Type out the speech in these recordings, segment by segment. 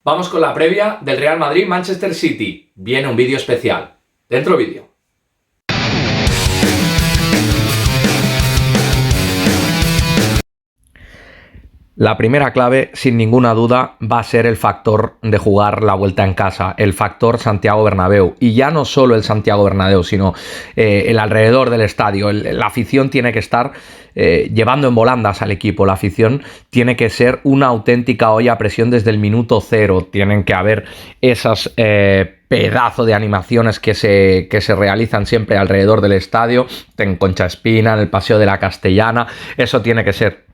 Vamos con la previa del Real Madrid-Manchester City. Viene un vídeo especial. Dentro vídeo. La primera clave, sin ninguna duda, va a ser el factor de jugar la vuelta en casa, el factor Santiago Bernabéu. Y ya no solo el Santiago Bernabéu, sino el alrededor del estadio. La afición tiene que estar llevando en volandas al equipo. La afición tiene que ser una auténtica olla a presión desde el minuto cero. Tienen que haber esas pedazo de animaciones que se realizan siempre alrededor del estadio, en Concha Espina, en el Paseo de la Castellana. Eso tiene que ser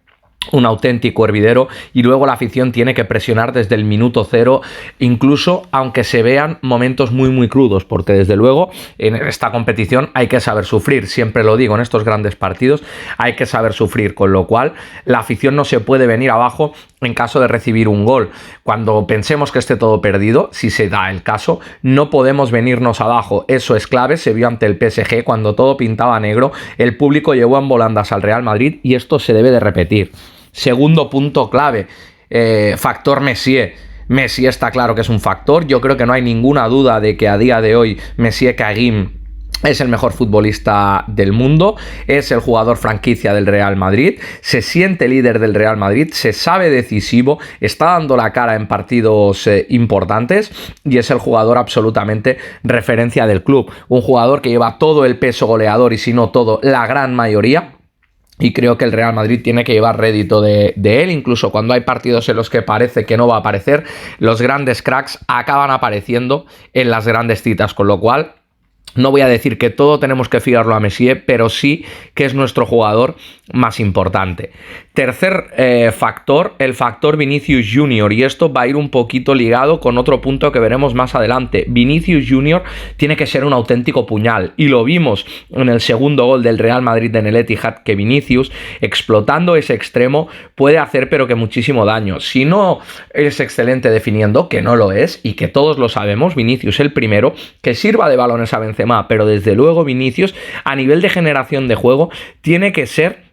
un auténtico hervidero, y luego la afición tiene que presionar desde el minuto cero, incluso aunque se vean momentos muy crudos, porque desde luego en esta competición hay que saber sufrir, siempre lo digo, en estos grandes partidos hay que saber sufrir, con lo cual la afición no se puede venir abajo en caso de recibir un gol. Cuando pensemos que esté todo perdido, si se da el caso, no podemos venirnos abajo. Eso es clave, se vio ante el PSG cuando todo pintaba negro, el público llevó en volandas al Real Madrid y esto se debe de repetir. Segundo punto clave, factor Messier. Messier está claro que es un factor. Yo creo que no hay ninguna duda de que a día de hoy Messier Karim es el mejor futbolista del mundo, es el jugador franquicia del Real Madrid, se siente líder del Real Madrid, se sabe decisivo, está dando la cara en partidos importantes y es el jugador absolutamente referencia del club. Un jugador que lleva todo el peso goleador y si no todo, la gran mayoría. Y creo que el Real Madrid tiene que llevar rédito de él, incluso cuando hay partidos en los que parece que no va a aparecer, los grandes cracks acaban apareciendo en las grandes citas, con lo cual no voy a decir que todo tenemos que fiarlo a Messier, pero sí que es nuestro jugador más importante. Tercer factor, el factor Vinicius Junior, y esto va a ir un poquito ligado con otro punto que veremos más adelante. Vinicius Junior tiene que ser un auténtico puñal, y lo vimos en el segundo gol del Real Madrid en el Etihad, que Vinicius, explotando ese extremo, puede hacer pero que muchísimo daño. Si no es excelente definiendo, que no lo es, y que todos lo sabemos, Vinicius el primero, que sirva de balones a Benzema, pero desde luego Vinicius, a nivel de generación de juego, tiene que ser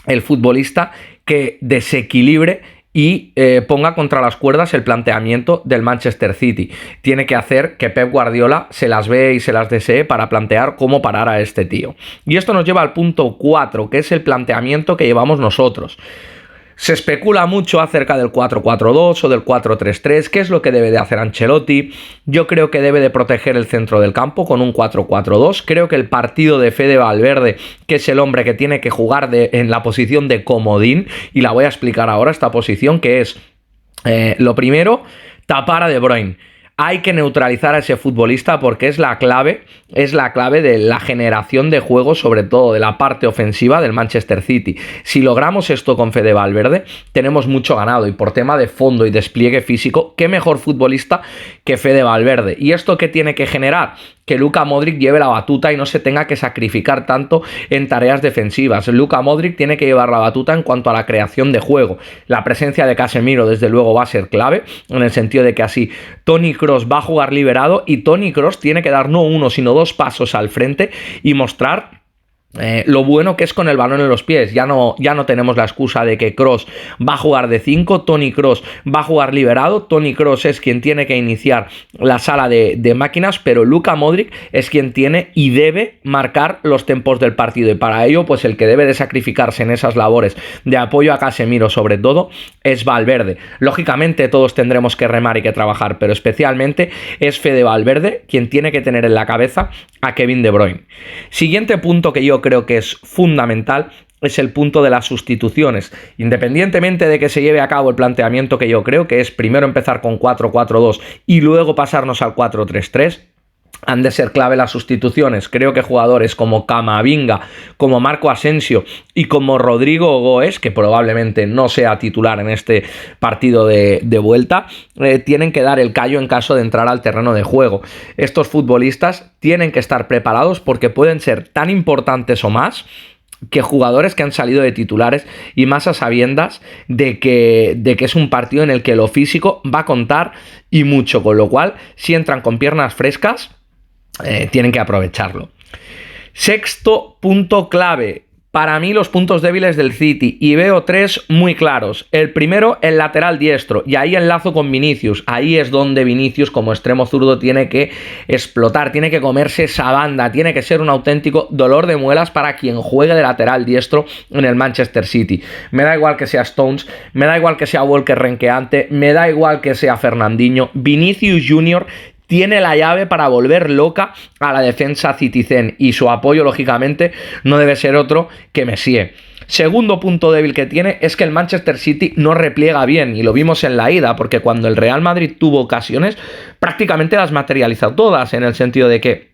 el futbolista que desequilibre y ponga contra las cuerdas el planteamiento del Manchester City. Tiene que hacer que Pep Guardiola se las vea y se las desee para plantear cómo parar a este tío. Y esto nos lleva al punto 4, que es el planteamiento que llevamos nosotros. Se especula mucho acerca del 4-4-2 o del 4-3-3, qué es lo que debe de hacer Ancelotti. Yo creo que debe de proteger el centro del campo con un 4-4-2. Creo que el partido de Fede Valverde, que es el hombre que tiene que jugar en la posición de comodín, y la voy a explicar ahora, esta posición, que es, lo primero, tapar a De Bruyne. Hay que neutralizar a ese futbolista porque es la clave de la generación de juego, sobre todo de la parte ofensiva del Manchester City. Si logramos esto con Fede Valverde, tenemos mucho ganado, y por tema de fondo y despliegue físico, ¿qué mejor futbolista que Fede Valverde? ¿Y esto qué tiene que generar? Que Luka Modric lleve la batuta y no se tenga que sacrificar tanto en tareas defensivas. Luka Modric tiene que llevar la batuta en cuanto a la creación de juego. La presencia de Casemiro, desde luego, va a ser clave, en el sentido de que así Toni Kroos va a jugar liberado, y Toni Kroos tiene que dar no uno, sino dos pasos al frente y mostrar lo bueno que es con el balón en los pies. Ya no tenemos la excusa de que Kroos va a jugar de 5, Toni Kroos va a jugar liberado, Toni Kroos es quien tiene que iniciar la sala de máquinas, pero Luka Modric es quien tiene y debe marcar los tempos del partido, y para ello pues el que debe de sacrificarse en esas labores de apoyo a Casemiro sobre todo es Valverde. Lógicamente todos tendremos que remar y que trabajar, pero especialmente es Fede Valverde quien tiene que tener en la cabeza a Kevin De Bruyne. Siguiente punto que yo creo que es fundamental es el punto de las sustituciones. Independientemente de que se lleve a cabo el planteamiento que yo creo, que es primero empezar con 4-4-2 y luego pasarnos al 4-3-3, han de ser clave las sustituciones. Creo que jugadores como Camavinga, como Marco Asensio y como Rodrigo Goes, que probablemente no sea titular en este partido de vuelta, tienen que dar el callo en caso de entrar al terreno de juego. Estos futbolistas tienen que estar preparados porque pueden ser tan importantes o más que jugadores que han salido de titulares, y más a sabiendas de que es un partido en el que lo físico va a contar y mucho, con lo cual si entran con piernas frescas tienen que aprovecharlo. Sexto punto clave, para mí los puntos débiles del City y veo tres muy claros. El primero, el lateral diestro, y ahí enlazo con Vinicius. Ahí es donde Vinicius como extremo zurdo tiene que explotar, tiene que comerse esa banda, tiene que ser un auténtico dolor de muelas para quien juegue de lateral diestro en el Manchester City. Me da igual que sea Stones, me da igual que sea Walker renqueante, me da igual que sea Fernandinho. Vinicius Junior tiene la llave para volver loca a la defensa citizen, y su apoyo, lógicamente, no debe ser otro que Messier. Segundo punto débil que tiene es que el Manchester City no repliega bien, y lo vimos en la ida, porque cuando el Real Madrid tuvo ocasiones, prácticamente las materializó todas, en el sentido de que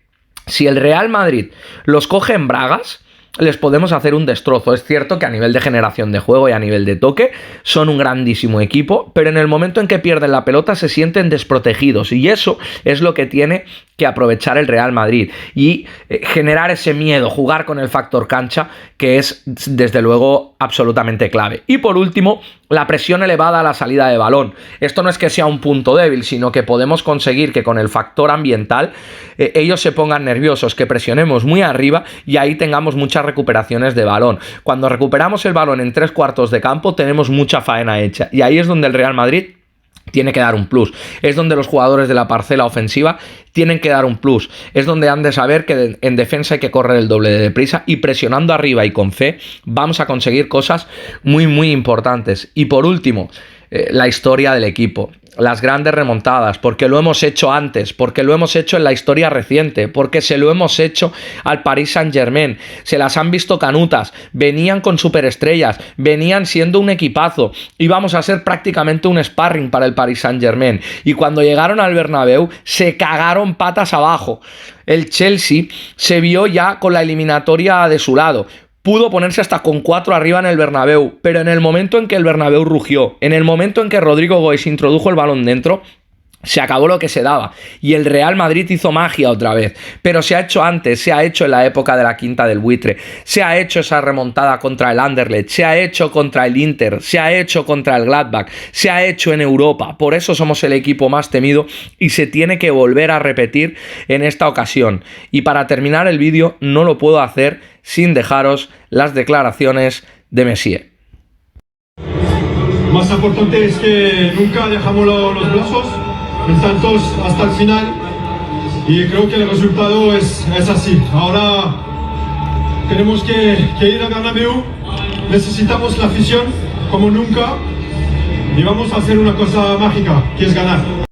si el Real Madrid los coge en bragas, les podemos hacer un destrozo. Es cierto que a nivel de generación de juego y a nivel de toque son un grandísimo equipo, pero en el momento en que pierden la pelota se sienten desprotegidos, y eso es lo que tiene que aprovechar el Real Madrid y generar ese miedo, jugar con el factor cancha, que es desde luego absolutamente clave. Y por último, la presión elevada a la salida de balón. Esto no es que sea un punto débil, sino que podemos conseguir que con el factor ambiental ellos se pongan nerviosos, que presionemos muy arriba y ahí tengamos muchas recuperaciones de balón. Cuando recuperamos el balón en 3/4 de campo tenemos mucha faena hecha, y ahí es donde el Real Madrid tiene que dar un plus. Es donde los jugadores de la parcela ofensiva tienen que dar un plus. Es donde han de saber que en defensa hay que correr el doble de deprisa, y presionando arriba y con fe vamos a conseguir cosas muy muy importantes. Y por último, la historia del equipo, las grandes remontadas, porque lo hemos hecho antes, porque lo hemos hecho en la historia reciente, porque se lo hemos hecho al Paris Saint-Germain, se las han visto canutas, venían con superestrellas, venían siendo un equipazo, íbamos a ser prácticamente un sparring para el Paris Saint-Germain, y cuando llegaron al Bernabéu se cagaron patas abajo. El Chelsea se vio ya con la eliminatoria de su lado. Pudo ponerse hasta con 4 arriba en el Bernabéu, pero en el momento en que el Bernabéu rugió, en el momento en que Rodrigo Goes introdujo el balón dentro, se acabó lo que se daba, y el Real Madrid hizo magia otra vez. Pero se ha hecho antes, se ha hecho en la época de la Quinta del Buitre, se ha hecho esa remontada contra el Anderlecht, se ha hecho contra el Inter, se ha hecho contra el Gladbach, se ha hecho en Europa. Por eso somos el equipo más temido y se tiene que volver a repetir en esta ocasión. Y para terminar el vídeo no lo puedo hacer sin dejaros las declaraciones de Messier. Lo más importante es que nunca dejamos los brazos, están todos hasta el final, y creo que el resultado es así. Ahora tenemos que ir a Bernabéu, necesitamos la afición como nunca, y vamos a hacer una cosa mágica, que es ganar.